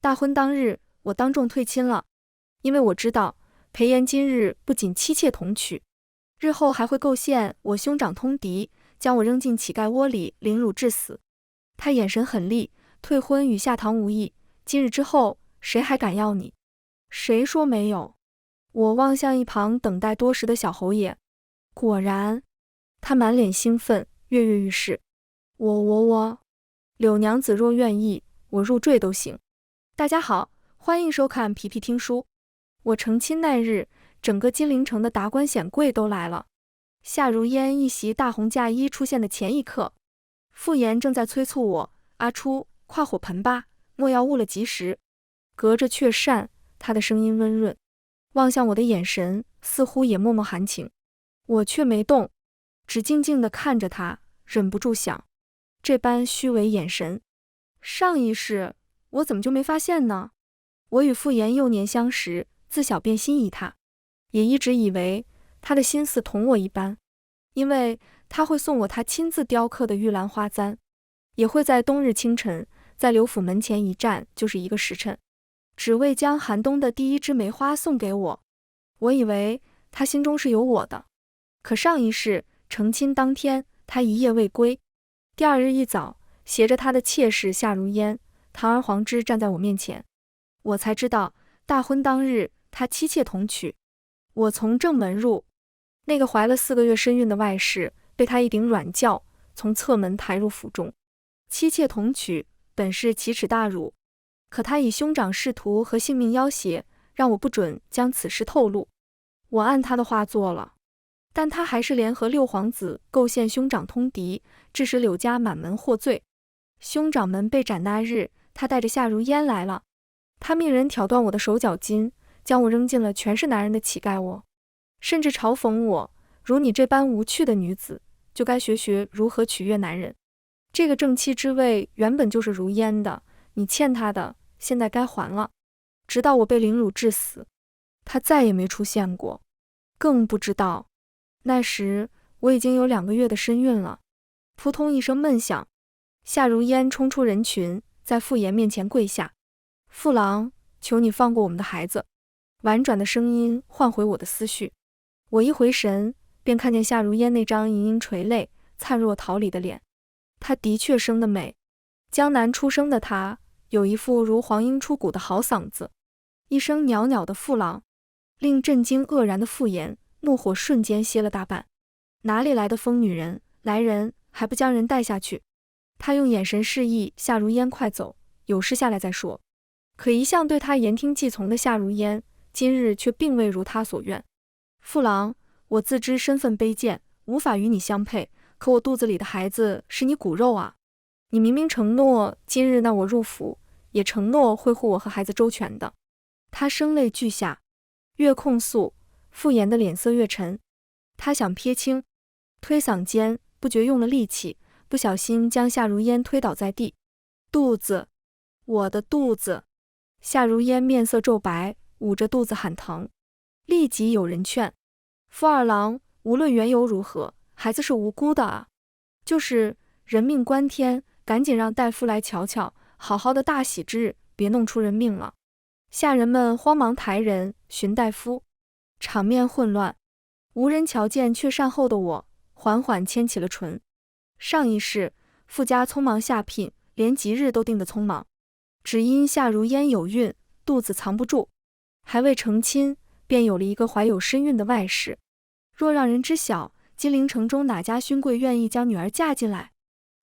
大婚当日，我当众退亲了，因为我知道裴炎今日不仅妻妾同娶，日后还会构陷我兄长通敌，将我扔进乞丐窝里凌辱致死。他眼神狠厉，退婚与下堂无异，今日之后，谁还敢要你？谁说没有？我望向一旁等待多时的小侯爷，果然，他满脸兴奋，跃跃欲试。我，柳娘子若愿意，我入赘都行。大家好，欢迎收看皮皮听书。我成亲那日，整个金陵城的达官显贵都来了。夏如烟一袭大红嫁衣出现的前一刻，傅炎正在催促我：“阿初，快火盆吧，莫要误了吉时。”隔着雀扇，他的声音温润，望向我的眼神似乎也脉脉含情。我却没动，只静静地看着他，忍不住想，这般虚伪眼神，上一世我怎么就没发现呢？我与傅炎幼年相识，自小便心仪他，也一直以为他的心思同我一般，因为他会送我他亲自雕刻的玉兰花簪，也会在冬日清晨在刘府门前一站就是1个时辰，只为将寒冬的第一枝梅花送给我。我以为他心中是有我的，可上一世成亲当天，他一夜未归，第2日一早，携着他的妾室夏如烟堂而皇之站在我面前，我才知道大婚当日他妻妾同娶。我从正门入，那个怀了4个月身孕的外室被他一顶软轿从侧门抬入府中。妻妾同娶本是奇耻大辱，可他以兄长仕途和性命要挟，让我不准将此事透露。我按他的话做了，但他还是联合6皇子构陷兄长通敌，致使柳家满门获罪。兄长们被斩那日，他带着夏如烟来了，他命人挑断我的手脚筋，将我扔进了全是男人的乞丐窝，甚至嘲讽我，如你这般无趣的女子，就该学学如何取悦男人。这个正妻之位原本就是如烟的，你欠他的，现在该还了。直到我被凌辱致死，他再也没出现过，更不知道那时我已经有2个月的身孕了。扑通一声闷响，夏如烟冲出人群，在傅炎面前跪下：“父郎，求你放过我们的孩子。”婉转的声音唤回我的思绪，我一回神，便看见夏如烟那张盈盈垂泪、灿若桃李的脸。她的确生得美，江南出生的她有一副如黄莺出谷的好嗓子，一声袅袅的父郎，令震惊愕然的傅炎怒火瞬间歇了大半。哪里来的疯女人？来人，还不将人带下去？他用眼神示意夏如烟快走，有事下来再说。可一向对他言听计从的夏如烟，今日却并未如他所愿。父郎，我自知身份卑贱，无法与你相配，可我肚子里的孩子是你骨肉啊！你明明承诺今日纳我入府，也承诺会护我和孩子周全的。他声泪俱下，越控诉，傅炎的脸色越沉。他想撇清，推搡间不觉用了力气，不小心将夏如烟推倒在地。肚子，我的肚子！夏如烟面色骤白，捂着肚子喊疼。立即有人劝：“傅二郎，无论缘由如何，孩子是无辜的啊！就是人命关天，赶紧让大夫来瞧瞧，好好的大喜之日，别弄出人命了。”下人们慌忙抬人寻大夫，场面混乱，无人瞧见却善后的我，缓缓牵起了唇。上一世，傅家匆忙下聘，连吉日都定得匆忙，只因夏如烟有孕，肚子藏不住，还未成亲，便有了一个怀有身孕的外室。若让人知晓，金陵城中哪家勋贵愿意将女儿嫁进来？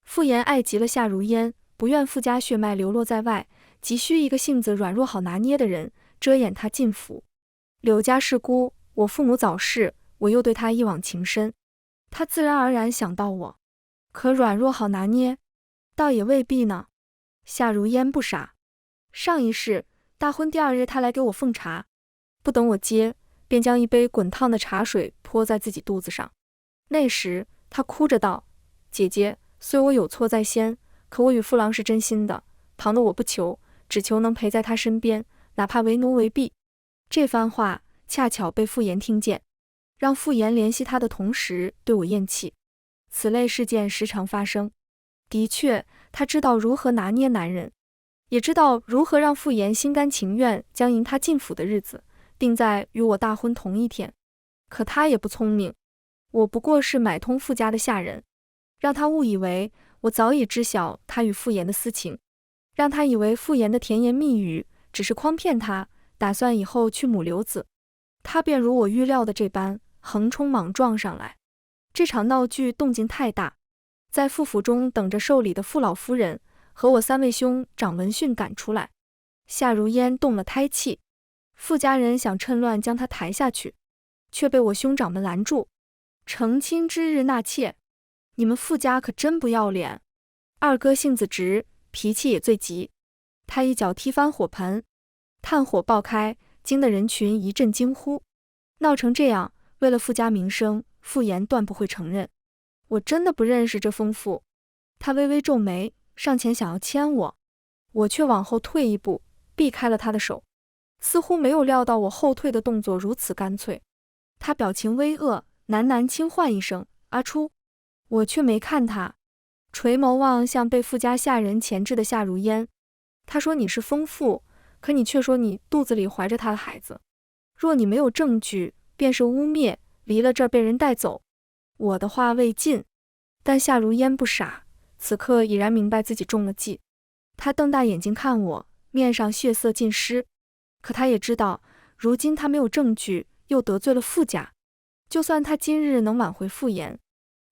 傅炎爱极了夏如烟，不愿傅家血脉流落在外，急需一个性子软弱好拿捏的人，遮掩他进府。柳家是孤，我父母早逝，我又对他一往情深，他自然而然想到我。可软弱好拿捏，倒也未必呢。夏如烟不傻，上一世大婚第2日，他来给我奉茶，不等我接，便将一杯滚烫的茶水泼在自己肚子上。那时他哭着道：“姐姐，虽我有错在先，可我与父郎是真心的，旁的我不求，只求能陪在他身边，哪怕为奴为婢。”这番话恰巧被傅炎听见，让傅炎怜惜他的同时对我厌弃。此类事件时常发生，的确，他知道如何拿捏男人。也知道如何让傅炎心甘情愿将迎他进府的日子定在与我大婚同一天。可他也不聪明，我不过是买通傅家的下人，让他误以为我早已知晓他与傅炎的私情，让他以为傅炎的甜言蜜语只是诓骗他，打算以后去母留子。他便如我预料的这般横冲莽撞上来。这场闹剧动静太大，在傅府中等着受礼的傅老夫人和我3位兄长闻讯赶出来。夏如烟动了胎气，傅家人想趁乱将她抬下去，却被我兄长们拦住。成亲之日纳妾，你们傅家可真不要脸！二哥性子直，脾气也最急，他一脚踢翻火盆，炭火爆开，惊得人群一阵惊呼。闹成这样，为了傅家名声，傅炎断不会承认。我真的不认识这疯妇。他微微皱眉，上前想要牵我，我却往后退一步，避开了他的手，似乎没有料到我后退的动作如此干脆。他表情微恶，喃喃轻唤一声阿初，我却没看他，垂眸望向被傅家下人钳制的夏如烟。他说你是疯妇，可你却说你肚子里怀着他的孩子。若你没有证据，便是污蔑，离了这儿被人带走。我的话未尽，但夏如烟不傻，此刻已然明白自己中了计。他瞪大眼睛看我，面上血色尽失。可他也知道，如今他没有证据，又得罪了傅家，就算他今日能挽回傅炎，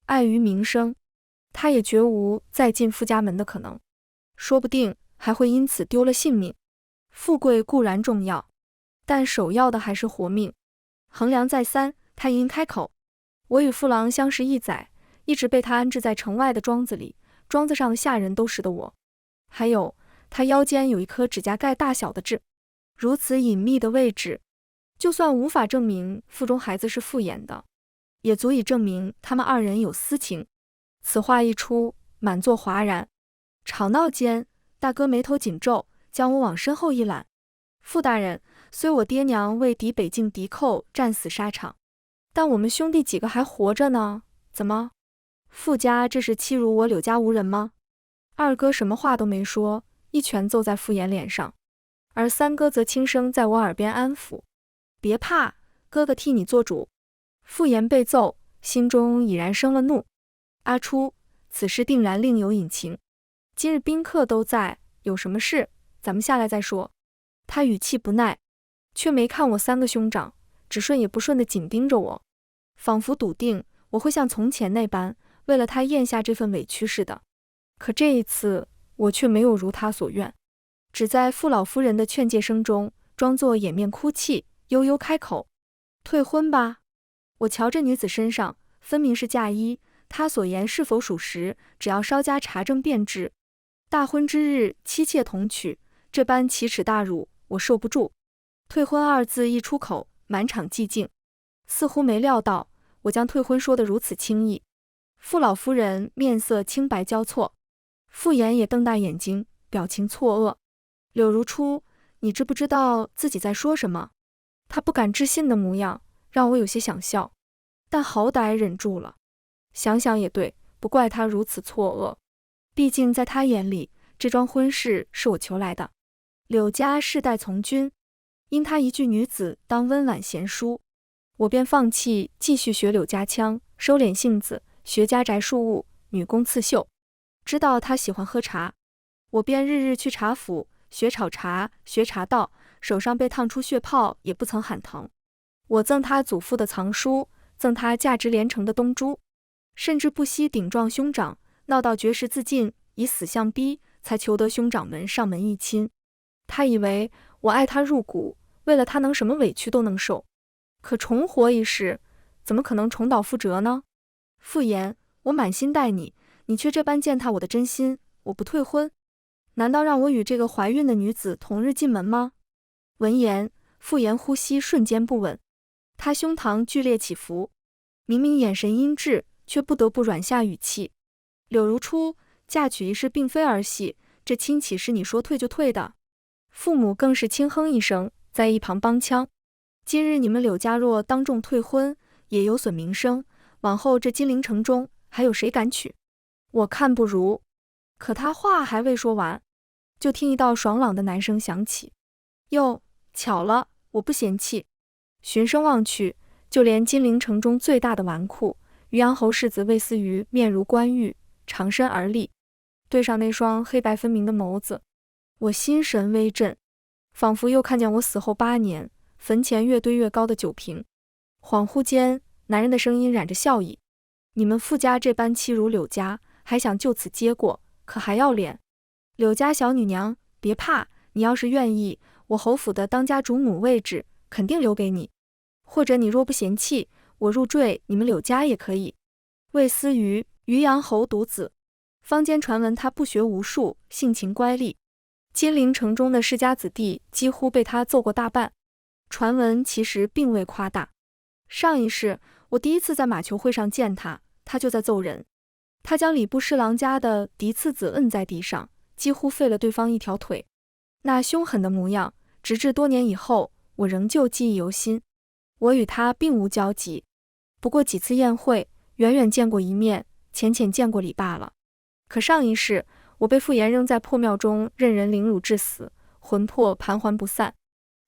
碍于名声，他也绝无再进傅家门的可能，说不定还会因此丢了性命。富贵固然重要，但首要的还是活命。衡量再三，他因开口，我与父郎相识1载，一直被他安置在城外的庄子里，庄子上的下人都识得我。还有，他腰间有一颗指甲盖大小的痣，如此隐秘的位置，就算无法证明腹中孩子是傅衍的，也足以证明他们2人有私情。此话一出，满座哗然。吵闹间，大哥眉头紧皱，将我往身后一揽。傅大人，虽我爹娘为抵北境敌寇战死沙场，但我们兄弟几个还活着呢，怎么？傅家这是欺辱我柳家无人吗？二哥什么话都没说，一拳揍在傅衍脸上，而三哥则轻声在我耳边安抚：别怕，哥哥替你做主。傅衍被揍，心中已然生了怒。阿初，此事定然另有隐情，今日宾客都在，有什么事咱们下来再说。他语气不耐，却没看我3个兄长，只顺也不顺地紧盯着我，仿佛笃定我会像从前那般为了他咽下这份委屈似的。可这一次我却没有如他所愿，只在傅老夫人的劝诫声中装作掩面哭泣，悠悠开口：退婚吧。我瞧这女子身上分明是嫁衣，她所言是否属实，只要稍加查证便知。大婚之日妻妾同娶，这般奇耻大辱，我受不住。退婚2字一出口，满场寂静，似乎没料到我将退婚说得如此轻易。傅老夫人面色青白交错，傅衍也瞪大眼睛，表情错愕。柳如初，你知不知道自己在说什么？他不敢置信的模样让我有些想笑，但好歹忍住了。想想也对，不怪他如此错愕，毕竟在他眼里，这桩婚事是我求来的。柳家世代从军，因他一句女子当温婉贤淑，我便放弃继续学柳家腔，收敛性子，学家宅庶务，女工刺绣。知道他喜欢喝茶，我便日日去茶府学炒茶，学茶道，手上被烫出血泡也不曾喊疼。我赠他祖父的藏书，赠他价值连城的东珠，甚至不惜顶撞兄长，闹到绝食自尽，以死相逼，才求得兄长们上门议亲。他以为我爱他入骨，为了他能什么委屈都能受。可重活一世，怎么可能重蹈覆辙呢？傅衍，我满心待你，你却这般践踏我的真心，我不退婚，难道让我与这个怀孕的女子同日进门吗？闻言，傅衍呼吸瞬间不稳，他胸膛剧烈起伏，明明眼神阴鸷，却不得不软下语气：柳如初，嫁娶一事并非儿戏，这亲岂是你说退就退的？父母更是轻哼一声，在一旁帮腔：今日你们柳家若当众退婚，也有损名声，往后这金陵城中还有谁敢娶？我看不如。可他话还未说完，就听一道爽朗的男声响起：哟，巧了，我不嫌弃。循声望去，就连金陵城中最大的纨绔渔阳侯世子魏思瑜面如冠玉，长身而立，对上那双黑白分明的眸子，我心神微震，仿佛又看见我死后8年坟前越堆越高的酒瓶。恍惚间，男人的声音染着笑意：你们傅家这般欺辱柳家，还想就此接过，可还要脸？柳家小女娘，别怕，你要是愿意，我侯府的当家主母位置肯定留给你，或者你若不嫌弃，我入赘你们柳家也可以。魏思瑜，渔阳侯独子，坊间传闻他不学无术，性情乖戾，金陵城中的世家子弟几乎被他揍过大半。传闻其实并未夸大。上一世我第一次在马球会上见他，他就在揍人。他将礼部侍郎家的嫡次子摁在地上，几乎废了对方一条腿。那凶狠的模样，直至多年以后，我仍旧记忆犹新。我与他并无交集，不过几次宴会，远远见过一面，浅浅见过礼罢了。可上一世，我被傅炎扔在破庙中，任人凌辱致死，魂魄盘桓不散。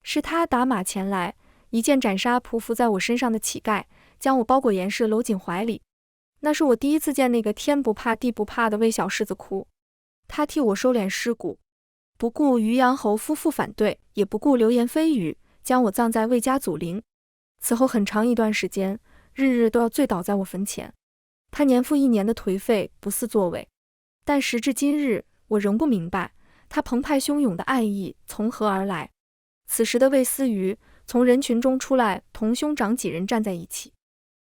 是他打马前来，一剑斩杀匍匐在我身上的乞丐，将我包裹严实搂紧怀里。那是我第一次见那个天不怕地不怕的魏小世子哭。他替我收敛尸骨，不顾渔阳侯夫妇反对，也不顾流言蜚语，将我葬在魏家祖陵。此后很长一段时间，日日都要醉倒在我坟前。他年复一年的颓废不似作为，但时至今日，我仍不明白他澎湃汹涌的爱意从何而来。此时的魏思瑜从人群中出来，同兄长几人站在一起，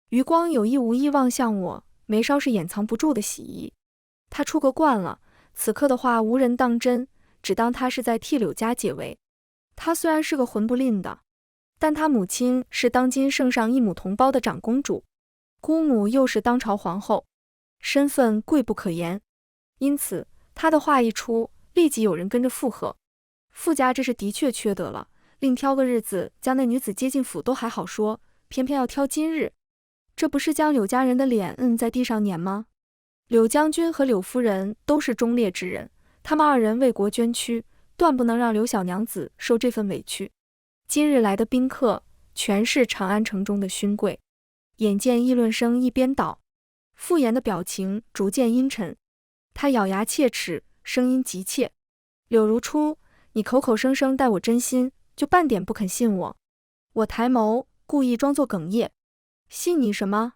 余光有意无意望向我，眉梢是掩藏不住的喜意。他出个惯了，此刻的话无人当真，只当他是在替柳家解围。他虽然是个混不吝的，但他母亲是当今圣上一母同胞的长公主，姑母又是当朝皇后，身份贵不可言。因此他的话一出，立即有人跟着附和。傅家这是的确缺德了，另挑个日子将那女子接进府都还好说，偏偏要挑今日，这不是将柳家人的脸摁在地上撵吗？柳将军和柳夫人都是忠烈之人，他们二人为国捐躯，断不能让柳小娘子受这份委屈。今日来的宾客全是长安城中的勋贵。眼见议论声一边倒，傅炎的表情逐渐阴沉，他咬牙切齿，声音急切：柳如初，你口口声声待我真心，就半点不肯信我？我抬眸，故意装作哽咽：信你什么？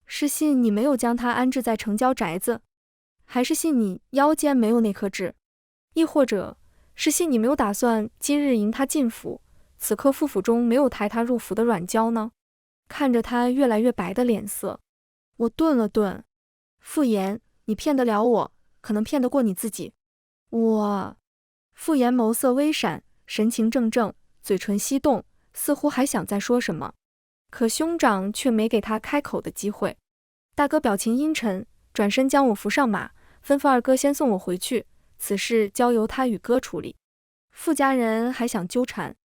是信你没有将他安置在城郊宅子，还是信你腰间没有那颗痣，亦或者是信你没有打算今日迎他进府，此刻傅府中没有抬他入府的软娇呢？看着他越来越白的脸色，我顿了顿。傅炎，你骗得了我，可能骗得过你自己。傅炎眸色微闪，神情怔怔，嘴唇翕动，似乎还想再说什么，可兄长却没给他开口的机会。大哥表情阴沉，转身将我扶上马，吩咐二哥先送我回去，此事交由他与哥处理。傅家人还想纠缠，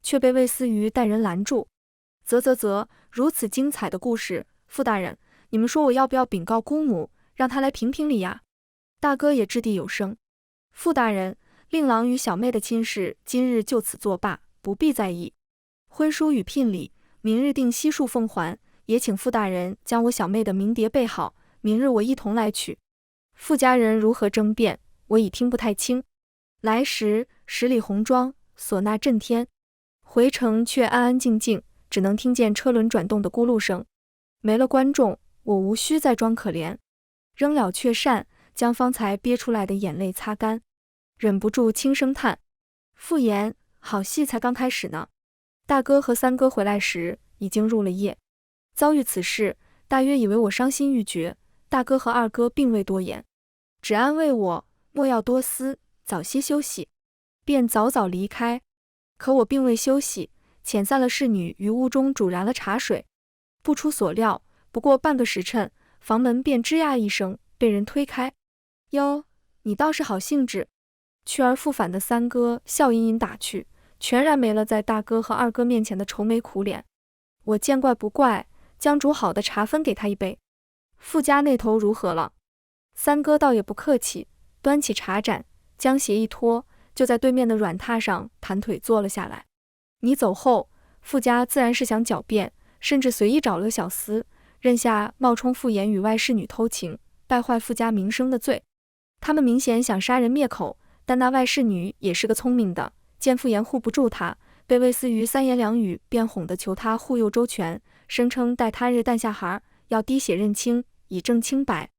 却被魏思瑜带人拦住。啧，如此精彩的故事，傅大人，你们说我要不要禀告姑母，让她来评评理呀？大哥也掷地有声：傅大人，令郎与小妹的亲事今日就此作罢，不必在意。婚书与聘礼明日定悉数奉还，也请傅大人将我小妹的名牒备好，明日我一同来取。傅家人如何争辩，我已听不太清。来时十里红妆，唢呐震天，回程却安安静静，只能听见车轮转动的咕噜声。没了观众，我无需再装可怜，扔了却扇，将方才憋出来的眼泪擦干，忍不住轻声叹：傅炎，好戏才刚开始呢。大哥和三哥回来时已经入了夜，遭遇此事，大约以为我伤心欲绝，大哥和二哥并未多言，只安慰我莫要多思，早些休息，便早早离开。可我并未休息，遣散了侍女于屋中煮燃了茶水。不出所料，不过半个时辰，房门便吱呀一声被人推开。哟，你倒是好兴致。去而复返的三哥笑吟吟打去，全然没了在大哥和二哥面前的愁眉苦脸。我见怪不怪，将煮好的茶分给他一杯。傅家那头如何了？三哥倒也不客气，端起茶盏，将鞋一脱，就在对面的软榻上盘腿坐了下来。你走后，傅家自然是想狡辩，甚至随意找了个小厮，认下冒充傅岩与外室女偷情，败坏傅家名声的罪。他们明显想杀人灭口，但那外室女也是个聪明的，见傅岩护不住她，被魏思瑜三言两语便哄得求他护佑周全，声称待他日诞下孩，要滴血认亲，以证清白。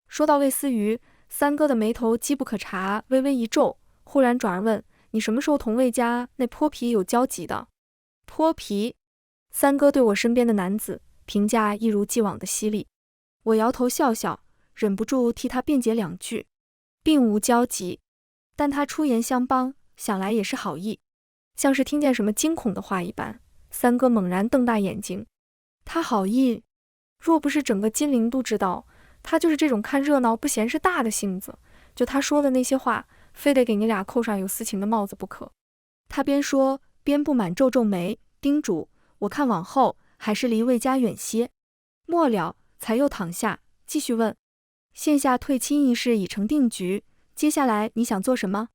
说到魏思瑜，三哥的眉头机不可察，微微一皱，忽然转而问：你什么时候同魏家那泼皮有交集的？泼皮？三哥对我身边的男子评价一如既往的犀利。我摇头笑笑，忍不住替他辩解两句，并无交集。但他出言相帮，想来也是好意，像是听见什么惊恐的话一般。三哥猛然瞪大眼睛，他好意？若不是整个金陵都知道，他就是这种看热闹不嫌事大的性子，就他说的那些话，非得给你俩扣上有私情的帽子不可。他边说边不满皱皱眉，叮嘱我看往后还是离魏家远些。末了才又躺下，继续问：现下退亲一事已成定局，接下来你想做什么？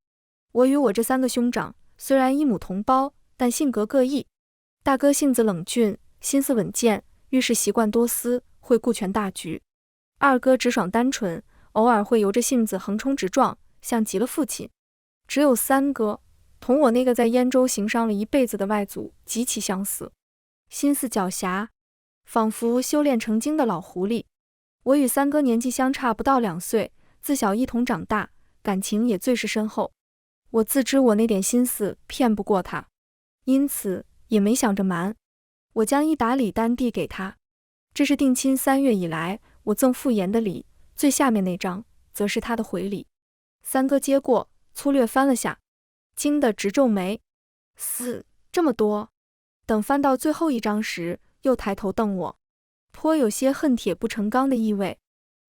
我与我这三个兄长虽然一母同胞，但性格各异。大哥性子冷峻，心思稳健，遇事习惯多思，会顾全大局。二哥直爽单纯，偶尔会由着性子横冲直撞，像极了父亲。只有三哥，同我那个在燕州行商了一辈子的外祖极其相似，心思狡黠，仿佛修炼成精的老狐狸。我与三哥年纪相差不到2岁，自小一同长大，感情也最是深厚。我自知我那点心思骗不过他，因此也没想着瞒。我将一沓礼单递给他，这是定亲3月以来我赠傅岩的礼，最下面那张则是他的回礼。三哥接过，粗略翻了下，惊得直皱眉。这么多？等翻到最后一张时，又抬头瞪我，颇有些恨铁不成钢的意味。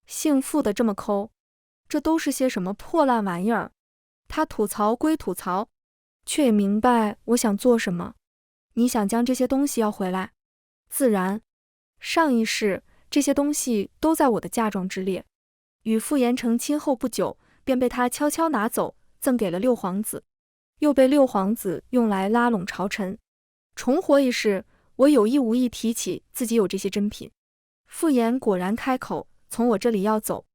姓傅的这么抠，这都是些什么破烂玩意儿？他吐槽归吐槽，却也明白我想做什么。你想将这些东西要回来？自然。上一世这些东西都在我的嫁妆之列，与傅岩成亲后不久，便被他悄悄拿走，赠给了六皇子，又被六皇子用来拉拢朝臣。重活一世，我有意无意提起自己有这些珍品。傅岩果然开口，从我这里要走。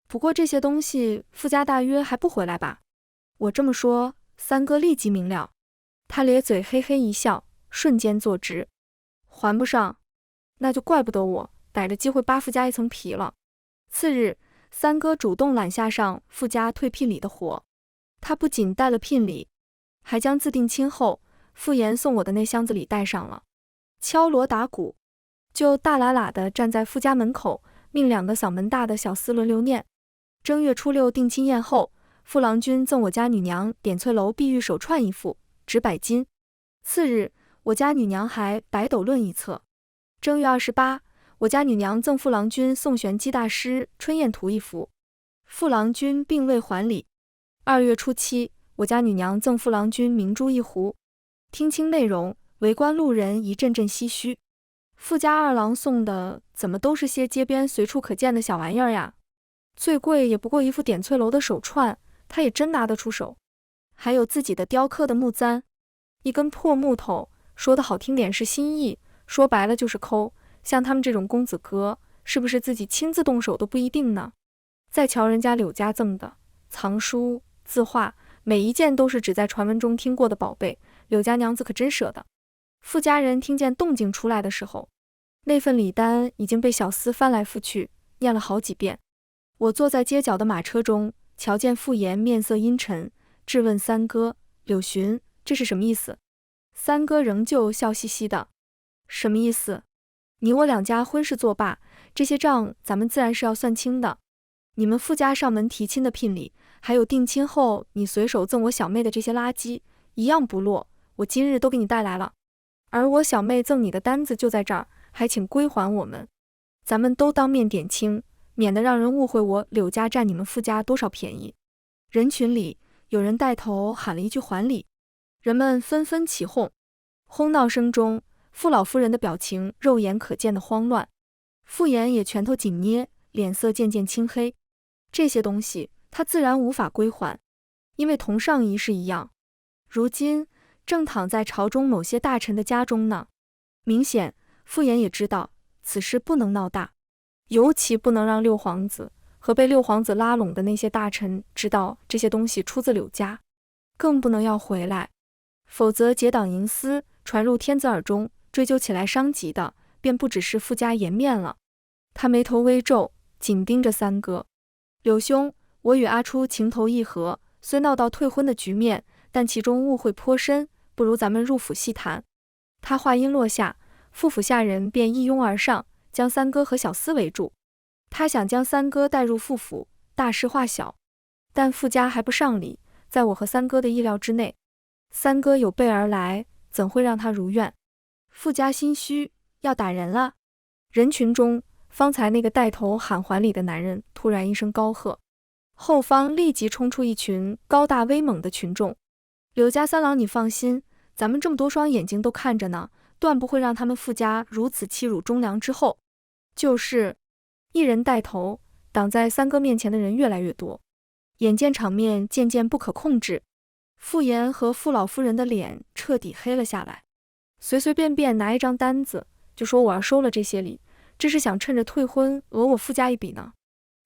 不过这些东西傅家大约还不回来吧？我这么说，三哥立即明了，他咧嘴嘿嘿一笑，瞬间坐直。还不上，那就怪不得我逮着机会扒傅家一层皮了。次日，三哥主动揽下上傅家退聘礼的活，他不仅带了聘礼，还将自定亲后傅岩送我的那箱子里带上了。敲锣打鼓，就大喇喇地站在傅家门口，命2个嗓门大的小厮轮流念。正月初6定亲宴后，傅郎君赠我家女娘点翠楼碧玉手串1副，值100金。次日，我家女娘还白斗论1册。正月28，我家女娘赠傅郎君宋玄机大师春燕图1幅，傅郎君并未还礼。2月初7，我家女娘赠傅郎君明珠1壶。听清内容，围观路人一阵阵唏嘘。傅家二郎送的怎么都是些街边随处可见的小玩意儿呀？最贵也不过1副点翠楼的手串，他也真拿得出手。还有自己的雕刻的木簪，一根破木头，说的好听点是心意，说白了就是抠。像他们这种公子哥，是不是自己亲自动手都不一定呢？再瞧人家柳家赠的藏书、字画，每一件都是只在传闻中听过的宝贝，柳家娘子可真舍得。傅家人听见动静出来的时候，那份礼单已经被小厮翻来覆去，念了好几遍。我坐在街角的马车中，瞧见傅岩面色阴沉，质问三哥：柳寻，这是什么意思？三哥仍旧笑嘻嘻的：什么意思？你我2家婚事作罢，这些账咱们自然是要算清的。你们傅家上门提亲的聘礼，还有定亲后你随手赠我小妹的这些垃圾，一样不落，我今日都给你带来了。而我小妹赠你的单子就在这儿，还请归还我们。咱们都当面点清，免得让人误会我柳家占你们傅家多少便宜。人群里有人带头喊了一句还礼，人们纷纷起哄。哄闹声中，傅老夫人的表情肉眼可见的慌乱，傅岩也拳头紧捏，脸色渐渐青黑。这些东西他自然无法归还，因为同上一世一样，如今正躺在朝中某些大臣的家中呢。明显，傅衍也知道此事不能闹大，尤其不能让六皇子和被六皇子拉拢的那些大臣知道这些东西出自柳家，更不能要回来，否则结党营私，传入天子耳中，追究起来伤及的便不只是傅家颜面了。他眉头微皱，紧盯着三哥。柳兄，我与阿初情投意合，虽闹到退婚的局面，但其中误会颇深，不如咱们入府细谈。他话音落下，傅府下人便一拥而上，将三哥和小厮围住。他想将三哥带入傅府，大事化小，但傅家还不上礼，在我和三哥的意料之内。三哥有备而来，怎会让他如愿？傅家心虚，要打人了。人群中，方才那个带头喊还礼的男人突然一声高喝，后方立即冲出一群高大威猛的群众。柳家三郎，你放心，咱们这么多双眼睛都看着呢，断不会让他们傅家如此欺辱忠良之后。就是一人带头，挡在三哥面前的人越来越多，眼见场面渐渐不可控制，傅衍和傅老夫人的脸彻底黑了下来，随随便便拿一张单子就说我要收了这些礼，这是想趁着退婚讹我傅家一笔呢。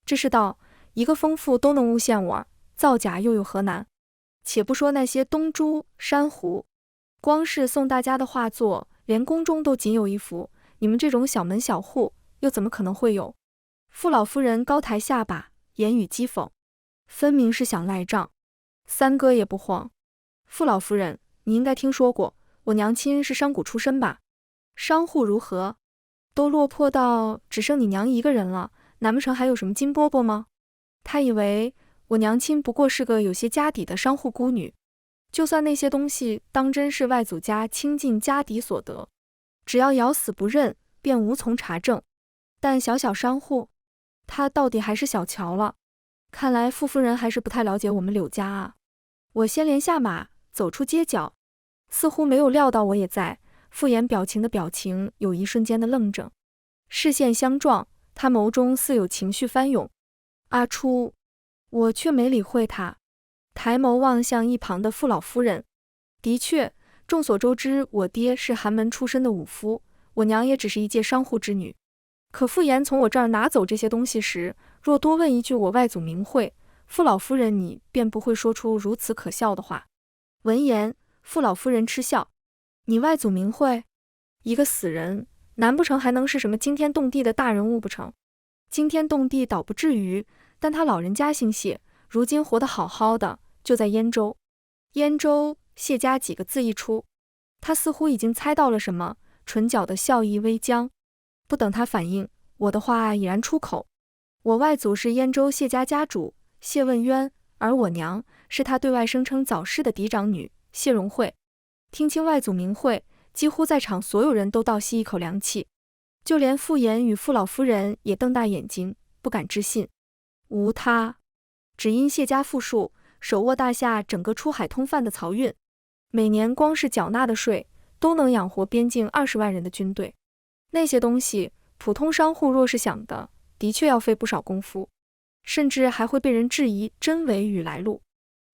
这世道，一个疯妇都能诬陷我，造假又有何难？且不说那些东珠珊瑚，光是送大家的画作，连宫中都仅有一幅，你们这种小门小户又怎么可能会有？傅老夫人高抬下巴，言语讥讽，分明是想赖账。三哥也不慌，傅老夫人，你应该听说过，我娘亲是商贾出身吧？商户如何？都落魄到只剩你娘一个人了，难不成还有什么金饽饽吗？他以为我娘亲不过是个有些家底的商户孤女，就算那些东西当真是外祖家倾尽家底所得，只要咬死不认，便无从查证。但小小商户，他到底还是小瞧了。看来傅夫人还是不太了解我们柳家啊。我先连下马，走出街角，似乎没有料到我也在。傅衍表情的表情有一瞬间的愣怔，视线相撞，他眸中似有情绪翻涌。阿初，我却没理会他，抬眸望向一旁的傅老夫人。的确，众所周知，我爹是寒门出身的武夫，我娘也只是一介商户之女。可傅衍从我这儿拿走这些东西时，若多问一句我外祖名讳，傅老夫人你便不会说出如此可笑的话。闻言，傅老夫人嗤笑，你外祖名讳？一个死人，难不成还能是什么惊天动地的大人物不成？惊天动地倒不至于，但他老人家姓谢，如今活得好好的，就在燕州。燕州，谢家几个字一出，他似乎已经猜到了什么，唇角的笑意微僵。不等他反应，我的话已然出口。我外祖是燕州谢家家主谢问渊，而我娘是他对外声称早逝的嫡长女谢荣惠。听清外祖名讳，几乎在场所有人都倒吸一口凉气，就连傅衍与傅老夫人也瞪大眼睛，不敢置信。无他，只因谢家富庶，手握大夏整个出海通贩的漕运，每年光是缴纳的税都能养活边境20万人的军队。那些东西，普通商户若是想的，的确要费不少功夫，甚至还会被人质疑真伪与来路。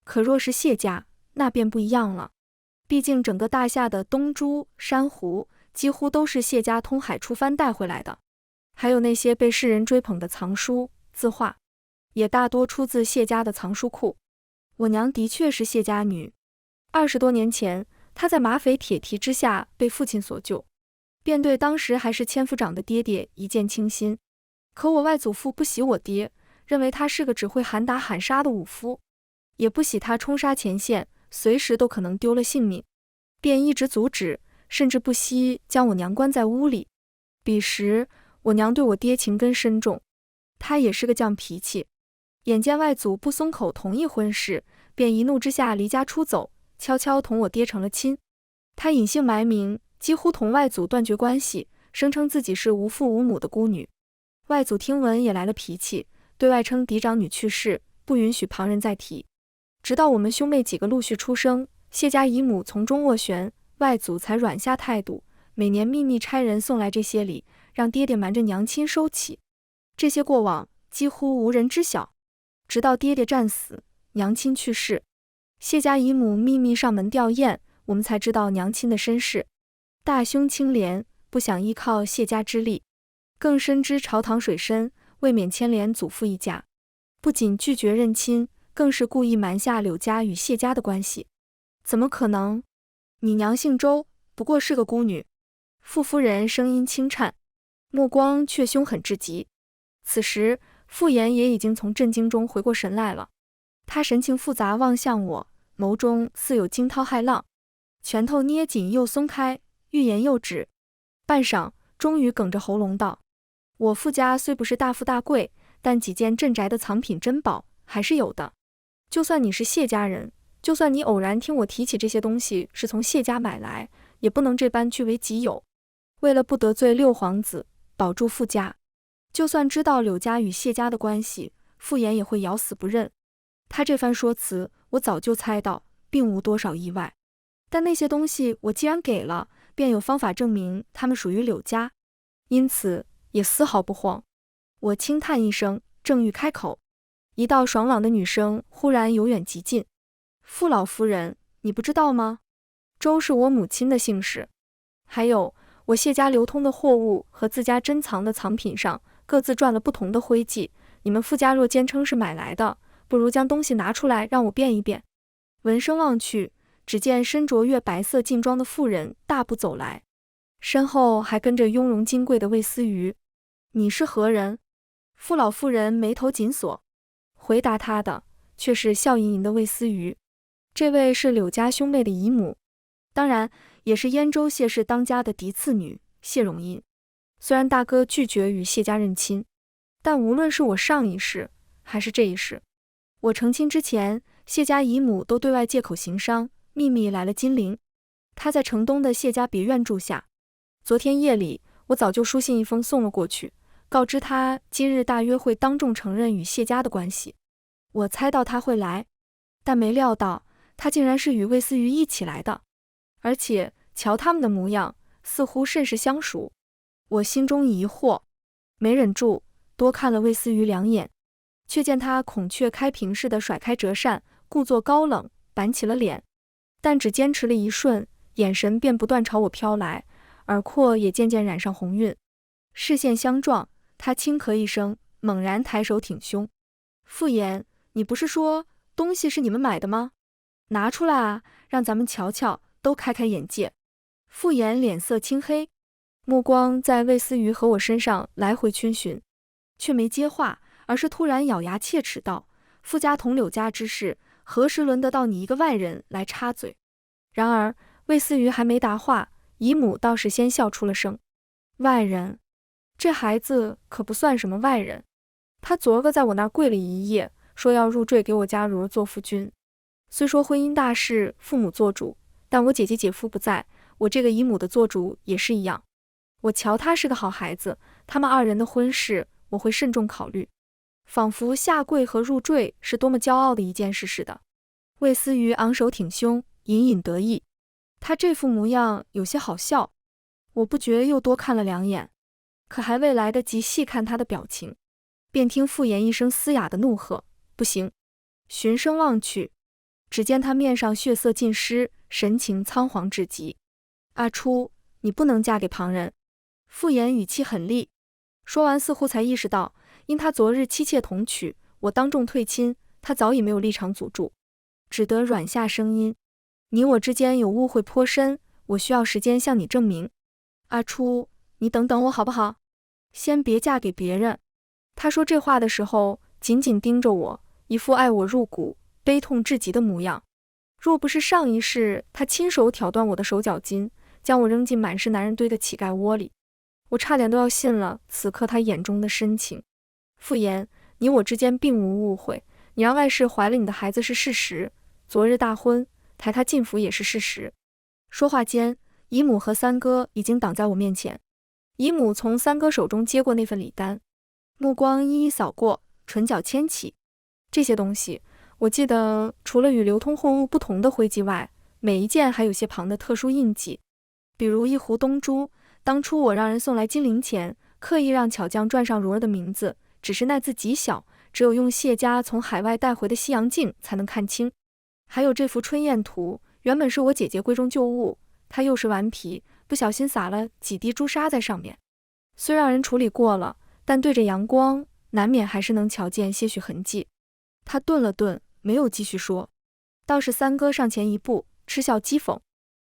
可若是谢家，那便不一样了。毕竟整个大夏的东珠珊瑚几乎都是谢家通海出番带回来的，还有那些被世人追捧的藏书字画，也大多出自谢家的藏书库。我娘的确是谢家女，20多年前她在马匪铁蹄之下被父亲所救，便对当时还是千夫长的爹爹一见倾心。可我外祖父不喜我爹，认为他是个只会喊打喊杀的武夫，也不喜他冲杀前线，随时都可能丢了性命，便一直阻止，甚至不惜将我娘关在屋里。彼时我娘对我爹情根深重，他也是个犟脾气，眼见外祖不松口同意婚事，便一怒之下离家出走，悄悄同我爹成了亲。他隐姓埋名，几乎同外祖断绝关系，声称自己是无父无母的孤女。外祖听闻也来了脾气，对外称嫡长女去世，不允许旁人再提。直到我们兄妹几个陆续出生，谢家姨母从中斡旋，外祖才软下态度，每年秘密差人送来这些礼，让爹爹瞒着娘亲收起。这些过往几乎无人知晓，直到爹爹战死，娘亲去世，谢家姨母秘密上门吊唁，我们才知道娘亲的身世。大兄清廉，不想依靠谢家之力，更深知朝堂水深，未免牵连祖父一家，不仅拒绝认亲，更是故意瞒下柳家与谢家的关系。怎么可能？你娘姓周，不过是个孤女。傅夫人声音轻颤，目光却凶狠至极。此时傅岩也已经从震惊中回过神来了，他神情复杂望向我，眸中似有惊涛骇浪，拳头捏紧又松开，欲言又止，半晌终于哽着喉咙道：我傅家虽不是大富大贵，但几件镇宅的藏品珍宝还是有的。就算你是谢家人，就算你偶然听我提起这些东西是从谢家买来，也不能这般据为己有。为了不得罪六皇子，保住傅家，就算知道柳家与谢家的关系，傅岩也会咬死不认。他这番说辞，我早就猜到，并无多少意外。但那些东西我既然给了，便有方法证明他们属于柳家，因此也丝毫不慌。我轻叹一声，正欲开口，一道爽朗的女声忽然由远及近：傅老夫人，你不知道吗？周是我母亲的姓氏，还有我谢家流通的货物和自家珍藏的藏品上各自赚了不同的徽记，你们傅家若坚称是买来的，不如将东西拿出来让我辨一辨。闻声望去，只见身着月白色劲装的妇人大步走来，身后还跟着雍容金贵的魏思瑜。你是何人？傅老妇人眉头紧锁，回答她的却是笑盈盈的魏思瑜。这位是柳家兄妹的姨母，当然也是燕州谢氏当家的嫡次女谢容音。虽然大哥拒绝与谢家认亲，但无论是我上一世还是这一世，我成亲之前，谢家姨母都对外借口行商，秘密来了金陵。她在城东的谢家别院住下。昨天夜里，我早就书信一封送了过去，告知她今日大约会当众承认与谢家的关系。我猜到她会来，但没料到她竟然是与魏思瑜一起来的，而且瞧他们的模样，似乎甚是相熟。我心中疑惑，没忍住多看了魏思瑜两眼，却见他孔雀开屏似的甩开折扇，故作高冷，板起了脸，但只坚持了一瞬，眼神便不断朝我飘来，耳廓也渐渐染上红晕。视线相撞，他轻咳一声，猛然抬手挺胸：傅岩，你不是说东西是你们买的吗？拿出来啊，让咱们瞧瞧，都开开眼界。傅岩脸色青黑，目光在魏思瑜和我身上来回逡巡，却没接话，而是突然咬牙切齿道：傅家同柳家之事，何时轮得到你一个外人来插嘴？然而魏思瑜还没答话，姨母倒是先笑出了声：外人？这孩子可不算什么外人，他昨个在我那儿跪了一夜，说要入赘给我家如儿做夫君。虽说婚姻大事父母做主，但我姐姐姐夫不在，我这个姨母的做主也是一样。我瞧他是个好孩子，他们二人的婚事我会慎重考虑。仿佛下跪和入赘是多么骄傲的一件事似的。魏思瑜昂首挺胸，隐隐得意，他这副模样有些好笑。我不觉又多看了两眼，可还未来得及细看他的表情，便听傅岩一声嘶哑的怒喝：不行！循声望去，只见他面上血色尽失，神情仓皇至极。阿初，你不能嫁给旁人。傅岩语气狠厉，说完似乎才意识到，因他昨日妻妾同娶，我当众退亲，他早已没有立场阻住，只得软下声音：你我之间有误会颇深，我需要时间向你证明。阿初，你等等我好不好？先别嫁给别人。他说这话的时候，紧紧盯着我，一副爱我入骨、悲痛至极的模样。若不是上一世他亲手挑断我的手脚筋，将我扔进满是男人堆的乞丐窝里，我差点都要信了此刻他眼中的深情。傅岩，你我之间并无误会，你让外室怀了你的孩子是事实，昨日大婚抬他进府也是事实。说话间，姨母和三哥已经挡在我面前。姨母从三哥手中接过那份礼单，目光一一扫过，唇角牵起。这些东西我记得，除了与流通货物不同的徽记外，每一件还有些旁的特殊印记，比如一壶东珠，当初我让人送来金陵前，刻意让巧匠篆上如儿的名字，只是那字极小，只有用谢家从海外带回的西洋镜才能看清。还有这幅春燕图，原本是我姐姐闺中旧物，她又是顽皮，不小心撒了几滴朱砂在上面。虽让人处理过了，但对着阳光，难免还是能瞧见些许痕迹。他顿了顿，没有继续说。倒是三哥上前一步，嗤笑讥讽：“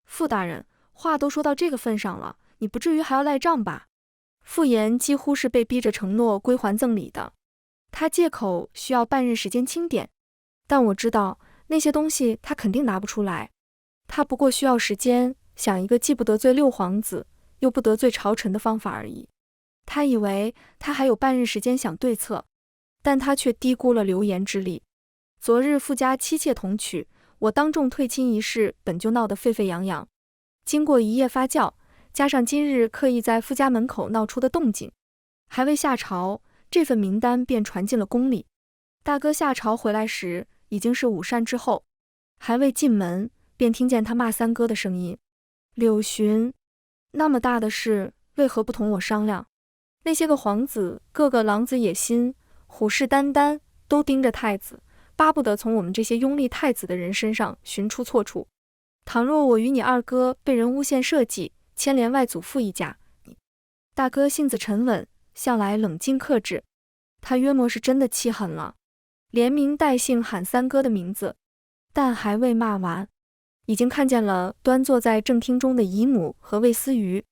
傅大人，话都说到这个份上了，你不至于还要赖账吧？”傅岩几乎是被逼着承诺归还赠礼的，他借口需要半日时间清点，但我知道那些东西他肯定拿不出来，他不过需要时间想一个既不得罪六皇子，又不得罪朝臣的方法而已。他以为他还有半日时间想对策，但他却低估了流言之力。昨日傅家妻妾同娶，我当众退亲一事本就闹得沸沸扬扬，经过一夜发酵，加上今日刻意在傅家门口闹出的动静，还未下朝，这份名单便传进了宫里。大哥下朝回来时，已经是午膳之后，还未进门，便听见他骂三哥的声音：“柳寻，那么大的事，为何不同我商量？那些个皇子，个个狼子野心，虎视眈眈，都盯着太子，巴不得从我们这些拥立太子的人身上寻出错处。倘若我与你二哥被人诬陷设计，牵连外祖父一家，你……”大哥性子沉稳，向来冷静克制，他约莫是真的气狠了，连名带姓喊三哥的名字，但还未骂完，已经看见了端坐在正厅中的姨母和魏思瑜。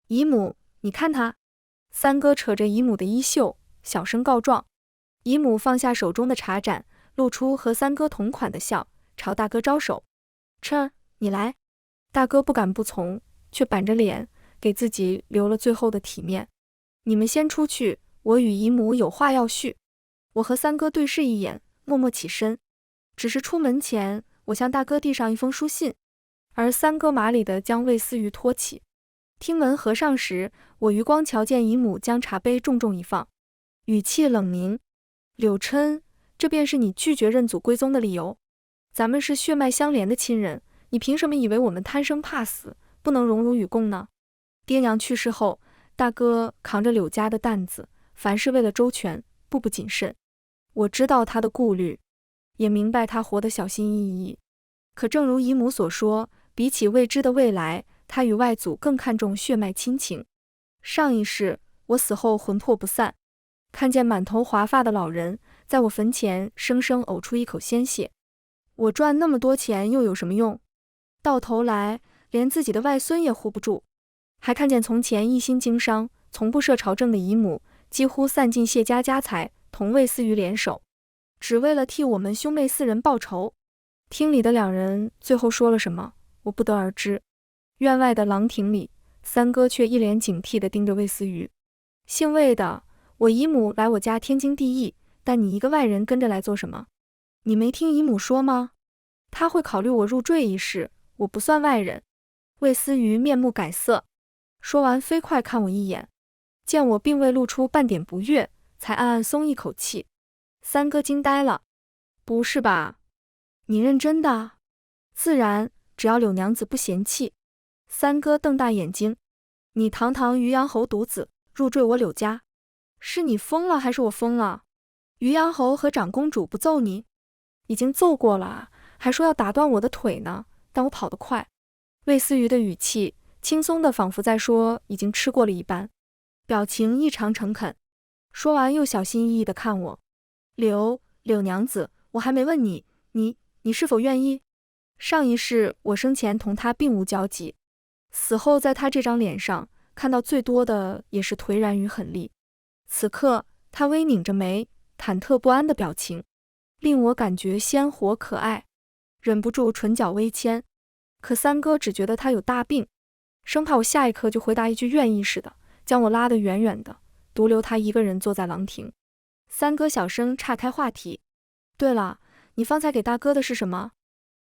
姨母，你看他。三哥扯着姨母的衣袖，小声告状。姨母放下手中的茶盏，露出和三哥同款的笑，朝大哥招手：“彻儿，你来。”大哥不敢不从，却板着脸，给自己留了最后的体面：“你们先出去，我与姨母有话要叙。”我和三哥对视一眼，默默起身。只是出门前，我向大哥递上一封书信，而三哥麻利地将魏思瑜托起。厅门合上时，我余光瞧见姨母将茶杯重重一放，语气冷凝：“柳琛，这便是你拒绝认祖归宗的理由？咱们是血脉相连的亲人，你凭什么以为我们贪生怕死，不能荣辱与共呢？”爹娘去世后，大哥扛着柳家的担子，凡事为了周全，步步谨慎。我知道他的顾虑，也明白他活得小心翼翼。可正如姨母所说，比起未知的未来，他与外祖更看重血脉亲情。上一世，我死后魂魄不散，看见满头华发的老人在我坟前生生呕出一口鲜血。我赚那么多钱又有什么用？到头来连自己的外孙也护不住。还看见从前一心经商，从不涉朝政的姨母，几乎散尽谢家家财，同魏思瑜联手，只为了替我们兄妹四人报仇。厅里的两人最后说了什么，我不得而知。院外的廊亭里，三哥却一脸警惕地盯着魏思瑜。姓魏的，我姨母来我家天经地义，但你一个外人跟着来做什么？你没听姨母说吗？她会考虑我入赘一事，我不算外人。魏思瑜面目改色，说完飞快看我一眼，见我并未露出半点不悦，才暗暗松一口气。三哥惊呆了：“不是吧？你认真的？”“自然，只要柳娘子不嫌弃。”三哥瞪大眼睛：“你堂堂渔阳侯独子，入赘我柳家，是你疯了还是我疯了？渔阳侯和长公主不揍你？已经揍过了，还说要打断我的腿呢，但我跑得快。”魏思瑜的语气轻松的仿佛在说已经吃过了一般，表情异常诚恳。说完又小心翼翼地看我：“柳娘子，我还没问你，你是否愿意？上一世我生前同他并无交集，死后在他这张脸上看到最多的也是颓然与狠戾。此刻他微拧着眉，忐忑不安的表情，令我感觉鲜活可爱，忍不住唇角微牵。可三哥只觉得他有大病，生怕我下一刻就回答一句愿意似的，将我拉得远远的，独留他一个人坐在廊亭。三哥小声岔开话题：“对了，你方才给大哥的是什么？”“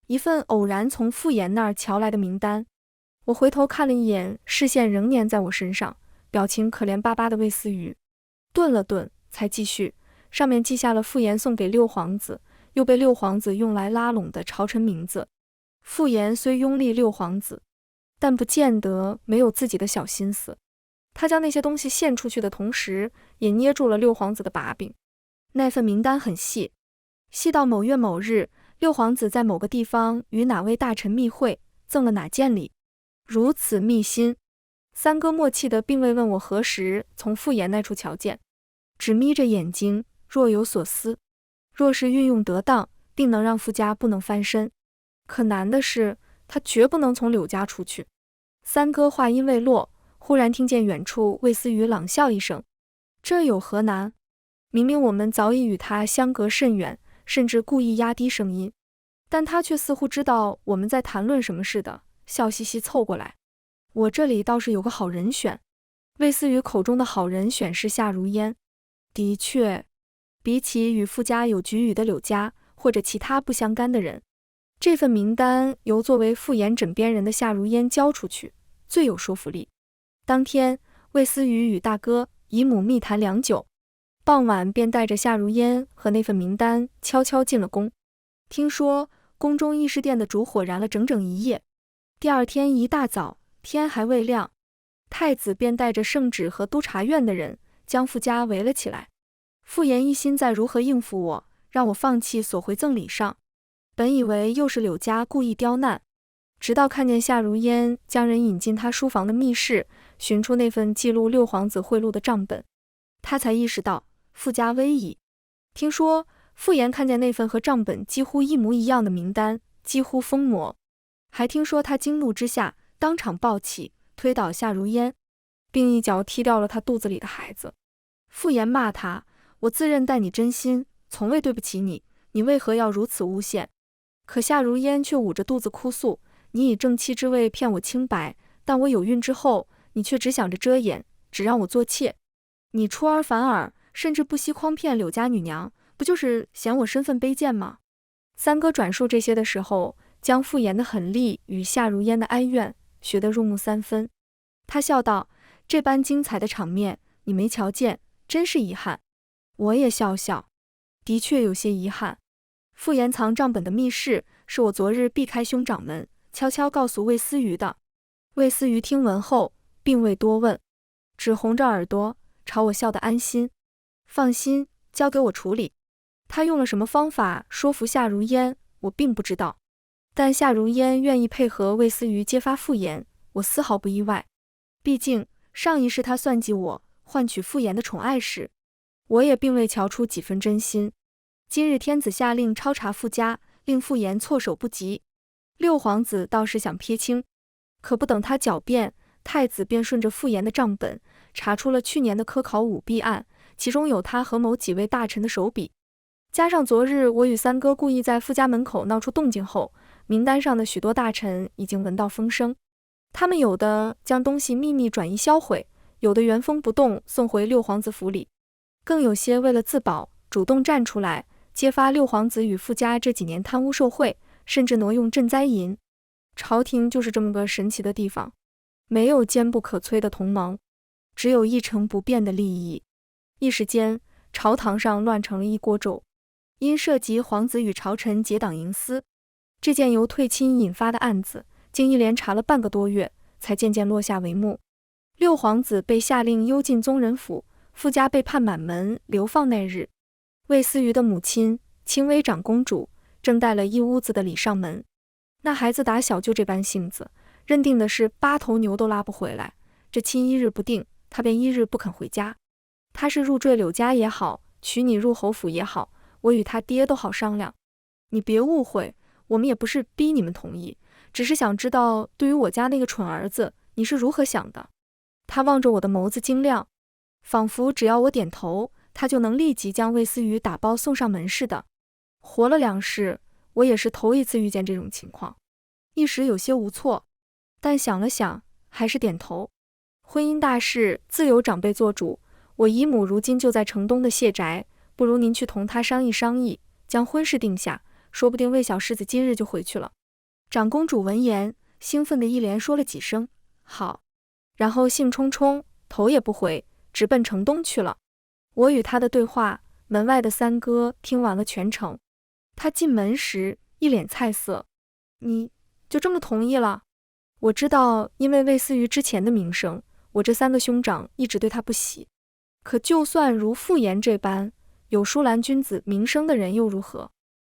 一份偶然从傅岩那儿瞧来的名单。”我回头看了一眼视线仍粘在我身上，表情可怜巴巴的魏思瑜，顿了顿，才继续：“上面记下了傅岩送给六皇子，又被六皇子用来拉拢的朝臣名字。傅岩虽拥立六皇子，但不见得没有自己的小心思。他将那些东西献出去的同时，也捏住了六皇子的把柄。那份名单很细，细到某月某日，六皇子在某个地方与哪位大臣密会，赠了哪件礼，如此密心。三哥默契的并未问我何时从傅岩那处瞧见，只眯着眼睛，若有所思。若是运用得当，定能让傅家不能翻身。可难的是，他绝不能从柳家出去。三哥话音未落，忽然听见远处魏思雨冷笑一声：“这有何难？明明我们早已与他相隔甚远，甚至故意压低声音，但他却似乎知道我们在谈论什么似的，笑嘻嘻凑过来。我这里倒是有个好人选。”魏思雨口中的好人选是夏如烟。的确，比起与傅家有局龉的柳家或者其他不相干的人，这份名单由作为傅岩枕边人的夏如烟交出去最有说服力。当天，魏思雨与大哥姨母密谈良久，傍晚便带着夏如烟和那份名单悄悄进了宫。听说宫中议事殿的烛火燃了整整一夜。第二天一大早，天还未亮，太子便带着圣旨和督察院的人将傅家围了起来。傅岩一心在如何应付我，让我放弃索回赠礼上。本以为又是柳家故意刁难，直到看见夏如烟将人引进他书房的密室，寻出那份记录六皇子贿赂的账本，他才意识到傅家危矣。听说傅岩看见那份和账本几乎一模一样的名单，几乎疯魔，还听说他惊怒之下当场暴起，推倒夏如烟，并一脚踢掉了他肚子里的孩子。傅岩骂他：“我自认待你真心，从未对不起你，你为何要如此诬陷？”可夏如烟却捂着肚子哭诉：“你以正妻之位骗我清白，但我有孕之后，你却只想着遮掩，只让我做妾。你出尔反尔，甚至不惜诓骗柳家女娘，不就是嫌我身份卑贱吗？”三哥转述这些的时候，将傅岩的狠戾与夏如烟的哀怨学得入木三分。他笑道：“这般精彩的场面，你没瞧见，真是遗憾。”我也笑笑，的确有些遗憾。傅岩藏账本的密室，是我昨日避开兄长们，悄悄告诉魏思瑜的。魏思瑜听闻后，并未多问，只红着耳朵朝我笑得安心：“放心，交给我处理。”他用了什么方法说服夏如烟，我并不知道，但夏如烟愿意配合魏思瑜揭发傅岩，我丝毫不意外。毕竟上一世他算计我，换取傅岩的宠爱时，我也并未瞧出几分真心。今日天子下令抄查傅家，令傅岩措手不及。六皇子倒是想撇清，可不等他狡辩，太子便顺着傅岩的账本查出了去年的科考舞弊案，其中有他和某几位大臣的手笔。加上昨日我与三哥故意在傅家门口闹出动静后，名单上的许多大臣已经闻到风声，他们有的将东西秘密转移销毁，有的原封不动送回六皇子府里，更有些为了自保，主动站出来揭发六皇子与傅家这几年贪污受贿，甚至挪用赈灾银。朝廷就是这么个神奇的地方，没有坚不可摧的同盟，只有一成不变的利益。一时间，朝堂上乱成了一锅粥。因涉及皇子与朝臣结党营私，这件由退亲引发的案子，经一连查了半个多月，才渐渐落下帷幕。六皇子被下令幽禁宗人府，傅家被判满门流放那日，魏思瑜的母亲清微长公主正带了一屋子的礼上门。那孩子打小就这般性子，认定的是8头牛都拉不回来，这亲一日不定，他便一日不肯回家。他是入赘柳家也好，娶你入侯府也好，我与他爹都好商量。你别误会，我们也不是逼你们同意，只是想知道对于我家那个蠢儿子，你是如何想的。他望着我的眸子晶亮，仿佛只要我点头，他就能立即将魏思瑜打包送上门似的。活了2世，我也是头一次遇见这种情况，一时有些无措，但想了想，还是点头。婚姻大事自有长辈做主，我姨母如今就在城东的谢宅，不如您去同她商议商议，将婚事定下，说不定魏小世子今日就回去了。长公主闻言，兴奋地一连说了几声好，然后兴冲冲，头也不回，直奔城东去了。我与她的对话，门外的三哥听完了全程。他进门时一脸菜色：“你就这么同意了？”我知道，因为魏思瑜之前的名声，我这3个兄长一直对他不喜。可就算如傅岩这般有舒兰君子名声的人又如何？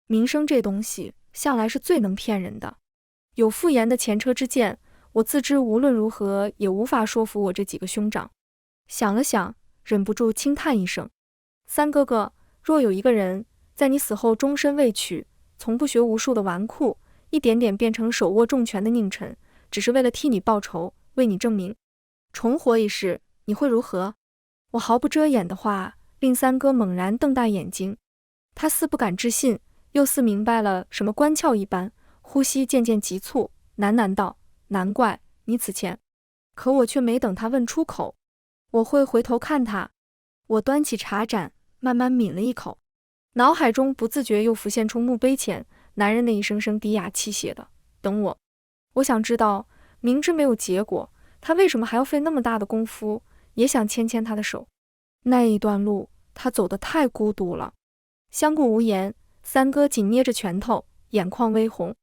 名声这东西向来是最能骗人的。有傅岩的前车之鉴，我自知无论如何也无法说服我这几个兄长。想了想，忍不住轻叹一声：三哥哥，若有一个人在你死后终身未娶，从不学无术的纨绔，一点点变成手握重权的佞臣，只是为了替你报仇，为你证明，重活一世，你会如何？我毫不遮掩的话令三哥猛然瞪大眼睛，他似不敢置信，又似明白了什么关窍一般，呼吸渐渐急促，喃喃道：难怪你此前……可我却没等他问出口。我会回头看他。我端起茶盏，慢慢抿了一口，脑海中不自觉又浮现出墓碑前男人那一声声低哑气血的等我。我想知道，明知没有结果，他为什么还要费那么大的功夫，也想牵牵他的手。那一段路他走得太孤独了。相顾无言，三哥紧捏着拳头，眼眶微红，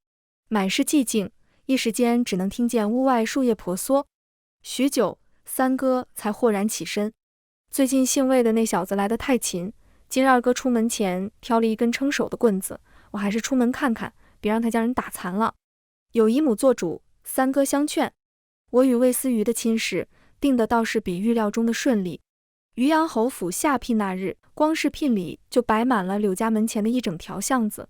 满是寂静，一时间只能听见屋外树叶婆娑。许久，三哥才豁然起身。最近姓魏的那小子来得太勤，今二哥出门前挑了一根撑手的棍子，我还是出门看看，别让他将人打残了。有姨母做主，三哥相劝，我与魏思瑜的亲事定的倒是比预料中的顺利。渔阳侯府下聘那日，光是聘礼就摆满了柳家门前的一整条巷子，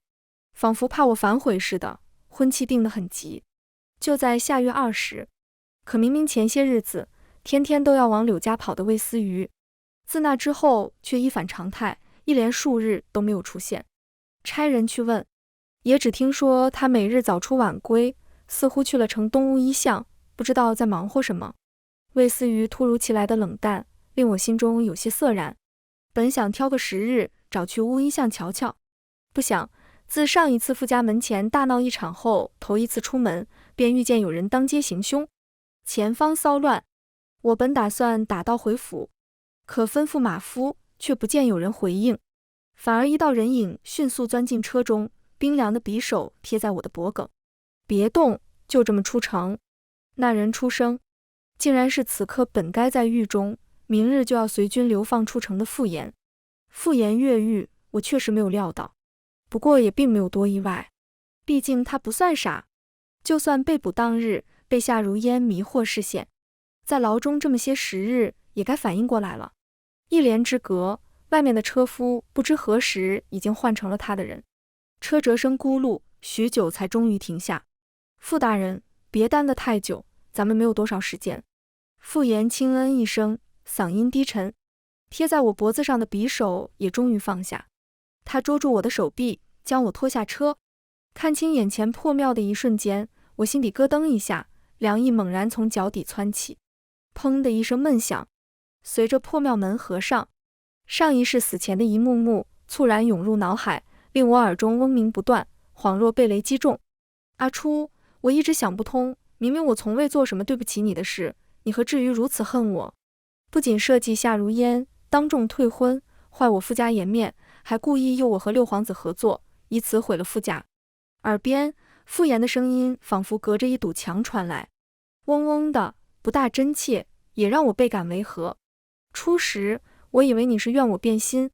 仿佛怕我反悔似的，婚期定得很急，就在下月20。可明明前些日子天天都要往柳家跑的魏思瑜，自那之后却一反常态，一连数日都没有出现。差人去问，也只听说他每日早出晚归，似乎去了城东屋一巷，不知道在忙活什么。魏思瑜突如其来的冷淡令我心中有些涩然，本想挑个时日找去乌衣巷瞧瞧，不想自上一次傅家门前大闹一场后，头一次出门便遇见有人当街行凶，前方骚乱。我本打算打道回府，可吩咐马夫，却不见有人回应，反而一道人影迅速钻进车中，冰凉的匕首贴在我的脖颈。别动，就这么出城。那人出声，竟然是此刻本该在狱中，明日就要随军流放出城的傅岩。傅岩越狱，我确实没有料到，不过也并没有多意外，毕竟他不算傻，就算被捕当日被夏如烟迷惑视线，在牢中这么些时日也该反应过来了。一连之隔，外面的车夫不知何时已经换成了他的人。车辙声咕噜，许久才终于停下。傅大人，别耽得太久，咱们没有多少时间。傅岩轻嗯一声，嗓音低沉，贴在我脖子上的匕首也终于放下。他捉住我的手臂，将我拖下车。看清眼前破庙的一瞬间，我心底咯噔一下，凉意猛然从脚底窜起，砰的一声闷响，随着破庙门合上，上一世死前的一幕幕猝然涌入脑海，令我耳中嗡鸣不断，恍若被雷击中。阿初，我一直想不通，明明我从未做什么对不起你的事，你何至于如此恨我？不仅设计夏如烟当众退婚，坏我傅家颜面，还故意诱我和六皇子合作，以此毁了傅家。耳边傅岩的声音仿佛隔着一堵墙传来，嗡嗡的，不大真切，也让我倍感违和。初时我以为你是怨我变心，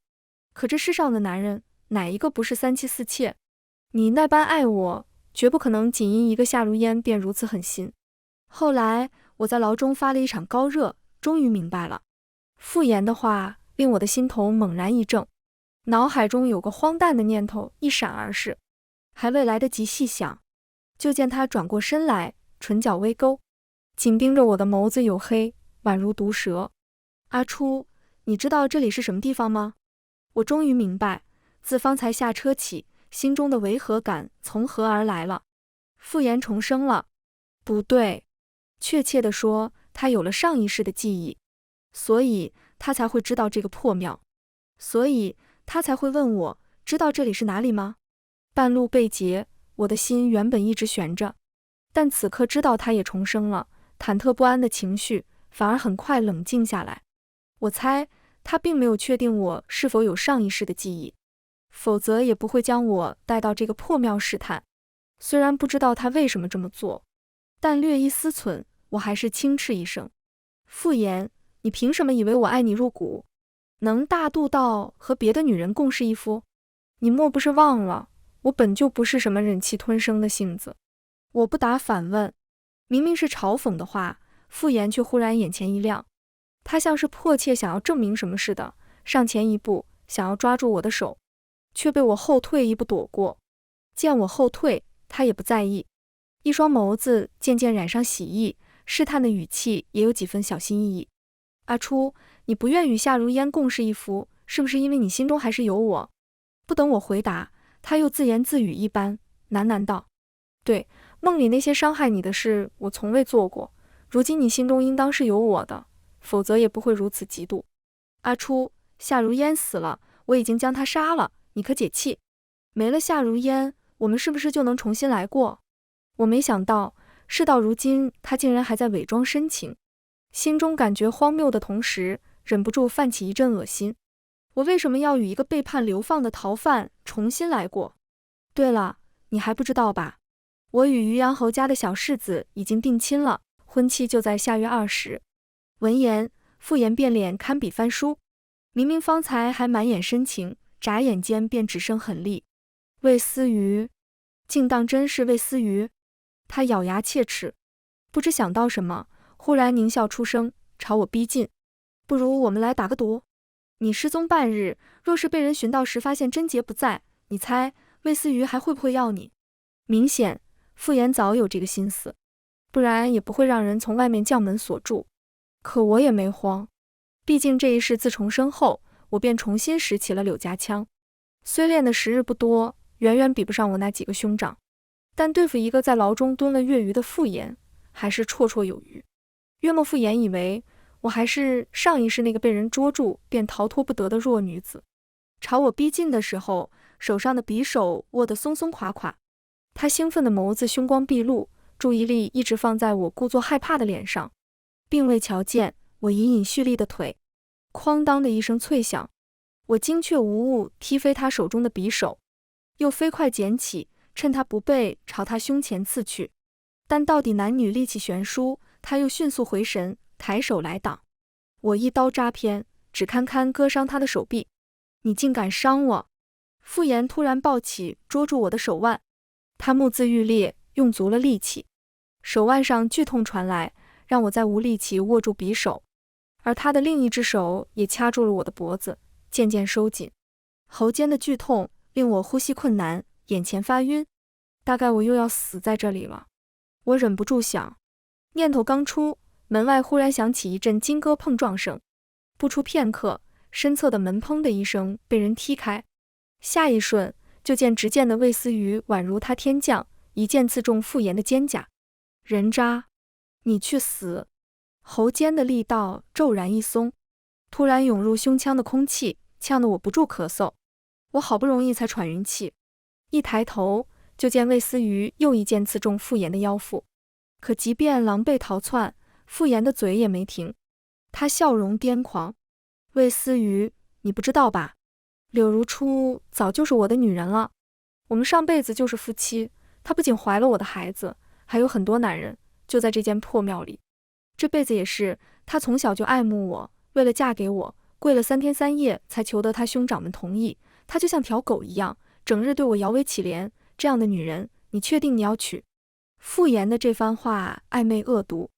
可这世上的男人哪一个不是三妻四妾？你那般爱我，绝不可能仅因一个夏如烟便如此狠心。后来我在牢中发了一场高热，终于明白了。傅岩的话令我的心头猛然一怔，脑海中有个荒诞的念头一闪而逝，还未来得及细想，就见他转过身来，唇角微勾，紧盯着我的眸子黝黑，宛如毒蛇。阿初，你知道这里是什么地方吗？我终于明白，自方才下车起，心中的违和感从何而来了。傅岩重生了，不对，确切地说，他有了上一世的记忆，所以他才会知道这个破庙，所以他才会问我，知道这里是哪里吗？半路被劫，我的心原本一直悬着，但此刻知道他也重生了，忐忑不安的情绪反而很快冷静下来。我猜他并没有确定我是否有上一世的记忆，否则也不会将我带到这个破庙试探。虽然不知道他为什么这么做，但略一思忖，我还是轻斥一声：傅岩，你凭什么以为我爱你入骨？能大度到和别的女人共侍一夫？你莫不是忘了，我本就不是什么忍气吞声的性子。我不答反问，明明是嘲讽的话，傅言却忽然眼前一亮，他像是迫切想要证明什么似的，上前一步，想要抓住我的手，却被我后退一步躲过。见我后退，他也不在意，一双眸子渐渐染上喜意，试探的语气也有几分小心翼翼。阿初，你不愿与夏如烟共侍一夫，是不是因为你心中还是有我？不等我回答，他又自言自语一般，喃喃道：对，梦里那些伤害你的事，我从未做过，如今你心中应当是有我的，否则也不会如此嫉妒。阿初，夏如烟死了，我已经将她杀了，你可解气？没了夏如烟，我们是不是就能重新来过？我没想到，事到如今，他竟然还在伪装深情，心中感觉荒谬的同时，忍不住泛起一阵恶心。我为什么要与一个被判流放的逃犯重新来过？对了，你还不知道吧？我与渔阳侯家的小世子已经定亲了，婚期就在下月20。闻言，傅言变脸堪比翻书，明明方才还满眼深情，眨眼间便只剩狠厉。魏思瑜，竟当真是魏思瑜？他咬牙切齿，不知想到什么，忽然狞笑出声，朝我逼近。不如我们来打个赌，你失踪半日，若是被人寻到时发现贞洁不在，你猜魏思瑜还会不会要你？明显，傅言早有这个心思，不然也不会让人从外面将门锁住。可我也没慌，毕竟这一事自重生后，我便重新拾起了柳家枪。虽练的时日不多，远远比不上我那几个兄长，但对付一个在牢中蹲了月余的傅言，还是绰绰有余。约莫傅言以为我还是上一世那个被人捉住便逃脱不得的弱女子，朝我逼近的时候，手上的匕首握得松松垮垮。他兴奋的眸子凶光毕露，注意力一直放在我故作害怕的脸上，并未瞧见我隐隐蓄力的腿。哐当的一声脆响，我精确无误踢飞他手中的匕首，又飞快捡起，趁他不备朝他胸前刺去。但到底男女力气悬殊，他又迅速回神，抬手来挡。我一刀扎偏，只堪堪割伤他的手臂。你竟敢伤我！傅言突然抱起捉住我的手腕，他目眦欲裂，用足了力气，手腕上剧痛传来，让我再无力气握住匕首，而他的另一只手也掐住了我的脖子，渐渐收紧。喉间的剧痛令我呼吸困难，眼前发晕，大概我又要死在这里了。我忍不住想，念头刚出，门外忽然响起一阵金戈碰撞声，不出片刻，身侧的门砰的一声被人踢开，下一瞬就见执剑的魏思瑜宛如他天降，一剑刺中傅言的肩胛。人渣，你去死！喉间的力道骤然一松，突然涌入胸腔的空气呛得我不住咳嗽。我好不容易才喘匀气，一抬头就见魏思瑜又一剑刺中傅言的腰腹。可即便狼狈逃窜，傅言的嘴也没停，他笑容癫狂。魏思瑜，你不知道吧？柳如初早就是我的女人了，我们上辈子就是夫妻。她不仅怀了我的孩子，还有很多男人，就在这间破庙里。这辈子也是，她从小就爱慕我，为了嫁给我，跪了3天3夜才求得她兄长们同意。她就像条狗一样，整日对我摇尾乞怜。这样的女人，你确定你要娶？傅言的这番话暧昧恶毒，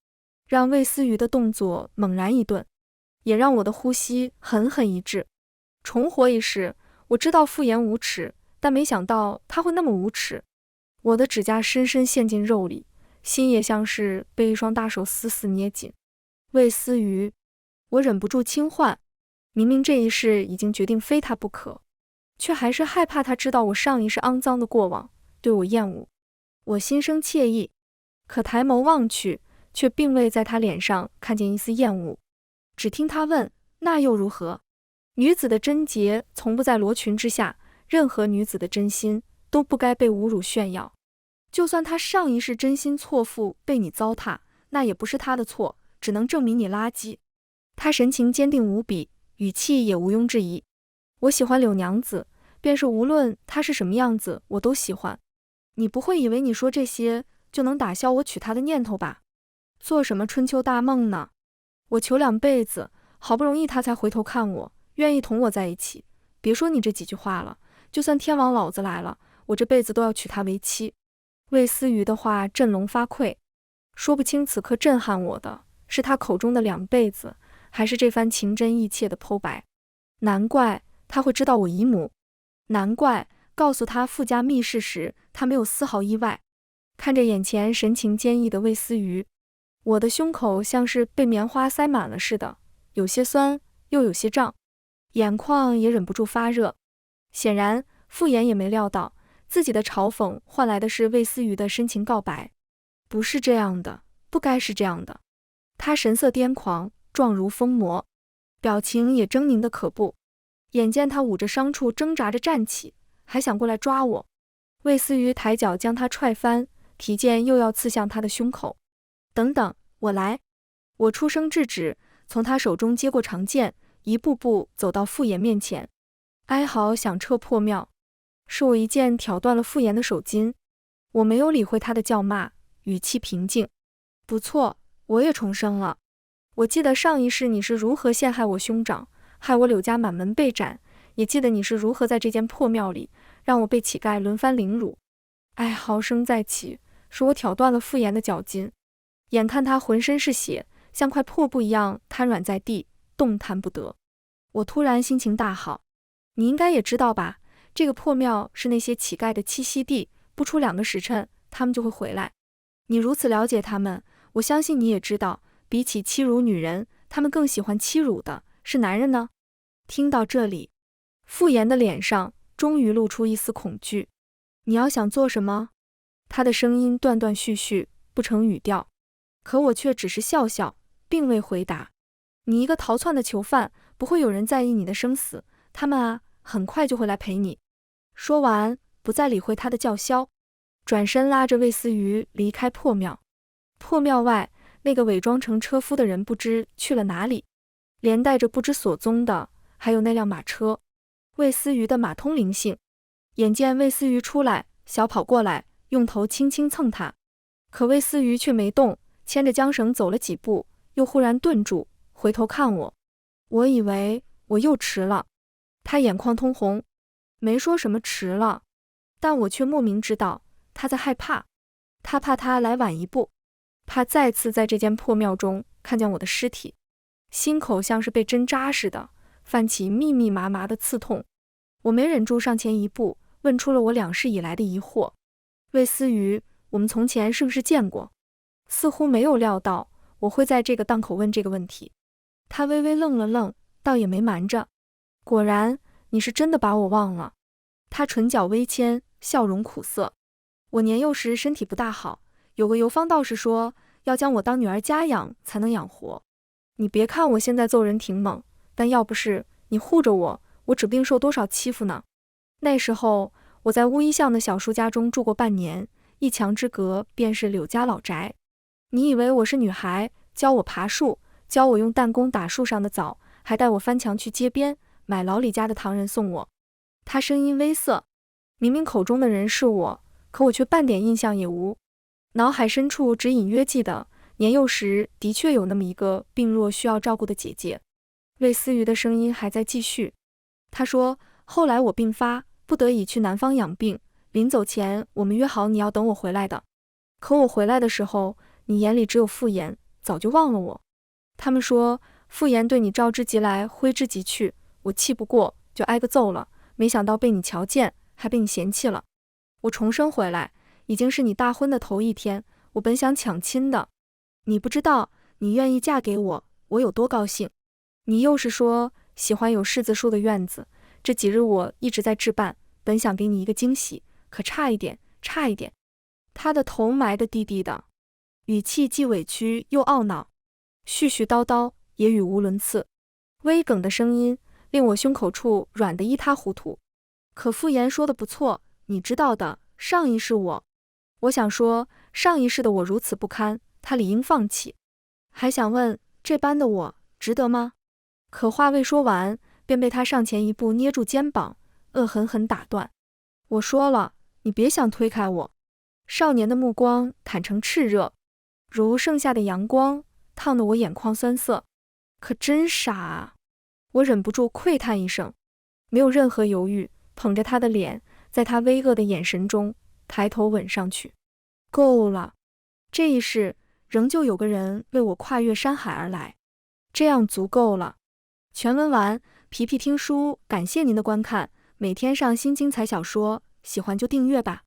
让魏思瑜的动作猛然一顿，也让我的呼吸狠狠一滞。重活一世，我知道傅言无耻，但没想到他会那么无耻。我的指甲深深陷进肉里，心也像是被一双大手死死捏紧。魏思瑜，我忍不住轻唤，明明这一世已经决定非他不可，却还是害怕他知道我上一世肮脏的过往，对我厌恶。我心生惬意，可抬眸望去，却并未在他脸上看见一丝厌恶。只听他问：那又如何？女子的贞洁从不在罗裙之下，任何女子的真心都不该被侮辱炫耀。就算她上一世真心错付被你糟蹋，那也不是她的错，只能证明你垃圾。他神情坚定无比，语气也毋庸置疑。我喜欢柳娘子，便是无论她是什么样子，我都喜欢。你不会以为你说这些就能打消我娶她的念头吧？做什么春秋大梦呢？我求2辈子，好不容易她才回头看我，愿意同我在一起。别说你这几句话了，就算天王老子来了，我这辈子都要娶她为妻。魏思瑜的话振聋发聩，说不清此刻震撼我的是他口中的2辈子，还是这番情真意切的剖白。难怪他会知道我姨母，难怪告诉他傅家密事时，他没有丝毫意外。看着眼前神情坚毅的魏思瑜，我的胸口像是被棉花塞满了似的，有些酸，又有些胀，眼眶也忍不住发热。显然，傅岩也没料到自己的嘲讽换来的是魏思瑜的深情告白。不是这样的，不该是这样的。他神色癫狂，状如疯魔，表情也狰狞的可怖。眼见他捂着伤处挣扎着站起，还想过来抓我。魏思瑜抬脚将他踹翻，提剑又要刺向他的胸口。等等，我来！我出声制止，从他手中接过长剑，一步步走到傅岩面前，哀嚎响彻破庙。是我一剑挑断了傅岩的手筋。我没有理会他的叫骂，语气平静。不错，我也重生了。我记得上一世你是如何陷害我兄长，害我柳家满门被斩，也记得你是如何在这间破庙里让我被乞丐轮番凌辱。哀嚎声再起，是我挑断了傅岩的脚筋。眼看他浑身是血，像块破布一样瘫软在地，动弹不得。我突然心情大好。你应该也知道吧，这个破庙是那些乞丐的栖息地，不出2个时辰，他们就会回来。你如此了解他们，我相信你也知道，比起欺辱女人，他们更喜欢欺辱的是男人呢。听到这里，傅岩的脸上终于露出一丝恐惧。你要想做什么？他的声音断断续续，不成语调。可我却只是笑笑，并未回答。你一个逃窜的囚犯，不会有人在意你的生死，他们啊，很快就会来陪你。说完，不再理会他的叫嚣，转身拉着魏思瑜离开破庙。破庙外，那个伪装成车夫的人不知去了哪里，连带着不知所踪的还有那辆马车。魏思瑜的马通灵性，眼见魏思瑜出来，小跑过来，用头轻轻蹭他，可魏思瑜却没动，牵着缰绳走了几步，又忽然顿住，回头看我。我以为我又迟了。他眼眶通红，没说什么迟了，但我却莫名知道他在害怕。他怕他来晚一步，怕再次在这间破庙中看见我的尸体，心口像是被针扎似的，泛起密密麻麻的刺痛。我没忍住上前一步，问出了我2世以来的疑惑。魏思瑜，我们从前是不是见过？似乎没有料到我会在这个档口问这个问题。他微微愣了愣，倒也没瞒着。果然，你是真的把我忘了。他唇角微牵，笑容苦涩。我年幼时身体不大好，有个游方道士说要将我当女儿家养才能养活。你别看我现在揍人挺猛，但要不是你护着我，我指不定受多少欺负呢。那时候我在乌衣巷的小叔家中住过半年，一墙之隔便是柳家老宅。你以为我是女孩，教我爬树，教我用弹弓打树上的枣，还带我翻墙去街边买老李家的糖人送我。他声音微涩，明明口中的人是我，可我却半点印象也无。脑海深处只隐约记得，年幼时的确有那么一个病弱需要照顾的姐姐。魏思瑜的声音还在继续。他说，后来我病发，不得已去南方养病，临走前我们约好你要等我回来的。可我回来的时候，你眼里只有傅岩，早就忘了我。他们说傅岩对你招之即来，挥之即去，我气不过就挨个揍了，没想到被你瞧见，还被你嫌弃了。我重生回来，已经是你大婚的头1天，我本想抢亲的。你不知道，你愿意嫁给我，我有多高兴。你又是说喜欢有柿子树的院子，这几日我一直在置办，本想给你一个惊喜，可差一点，差一点。他的头埋得低低的，语气既委屈又懊恼，絮絮叨叨也语无伦次，微哽的声音令我胸口处软得一塌糊涂。可傅岩说的不错，你知道的，上一世我想说，上一世的我如此不堪，他理应放弃。还想问，这般的我值得吗？可话未说完，便被他上前一步捏住肩膀，恶狠狠打断。我说了，你别想推开我。少年的目光坦诚炽热，如盛夏的阳光，烫得我眼眶酸涩。可真傻啊！我忍不住喟叹一声，没有任何犹豫，捧着他的脸，在他微恶的眼神中，抬头吻上去。够了！这一世，仍旧有个人为我跨越山海而来，这样足够了。全文完，皮皮听书，感谢您的观看，每天上新精彩小说，喜欢就订阅吧。